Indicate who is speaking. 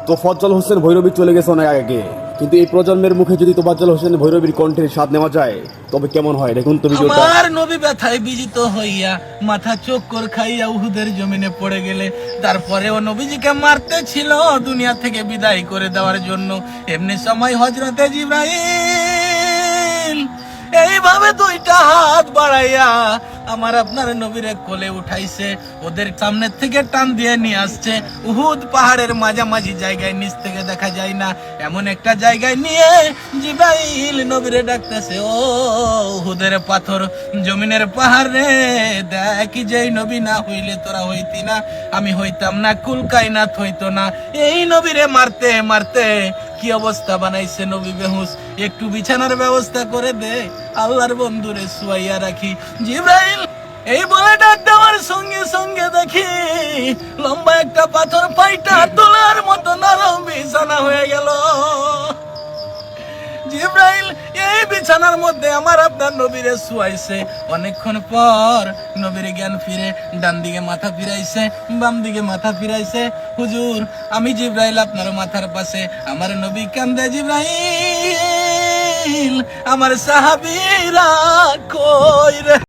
Speaker 1: তোফাজ্জল হোসেন ভৈরবী চলে গেছে অনেক আগে, কিন্তু এই প্রজন্মের মুখে যদি তোফাজ্জল হোসেন ভৈরবীর কণ্ঠের স্বাদ নেওয়া যায় তবে কেমন হয় দেখুন তো ভিডিওটা।
Speaker 2: আমার নবী ব্যথায় বিজিত হইয়া মাথা চক্কর খাইয়া উহুদের জমিনে পড়ে গেলে তারপরেও নবীজিকে মারতে ছিল দুনিয়া থেকে বিদায় করে দেওয়ার জন্য। এমনি সময় হযরতে জিবরাইল এইভাবে দুইটা হাত বাড়াইয়া আমার আপনার নবীরে কোলে উঠাইছে, ওদের সামনের থেকে টান দিয়ে নিয়ে আসছে উহুদ পাহাড়ের মাঝামাঝি জায়গায়, নিচ থেকে দেখা যায় না এমন একটা জায়গায় নিয়ে জিবরাইল নবীরে ডাকতেছে, ও উহুদের পাথর জমিনের পাহাড় রে, দেখি যে নবী না হইলে তোরা হইতি না, আমি হইতাম না, কুল কায়নাত হইতো না। এই নবীরে মারতে মারতে কি অবস্থা বানাইছে নবী বেহুশ, একটু বিছানার ব্যবস্থা করে দে, আল্লাহর বন্ধুরে শুয়াইয়া রাখি। জিবরাইল এই বলে ডাক দেওয়ার সঙ্গে সঙ্গে দেখি লম্বা একটা পাথর ফাইটা তোলার মতো নরম বিছানা হয়ে গেল। জিবরাইল এই বিছানার মধ্যে আমার আপনার নবীরে শুয়াইছে। অনেকক্ষণ পর নবীর জ্ঞান ফিরে, ডান দিকে মাথা ফিরাইছে, বাম দিকে মাথা ফিরাইছে। হুজুর আমি জিবরাইল আপনার মাথার পাশে, আমার নবী কান্দে, জিবরাইল আমার সাহাবীরা কই রে।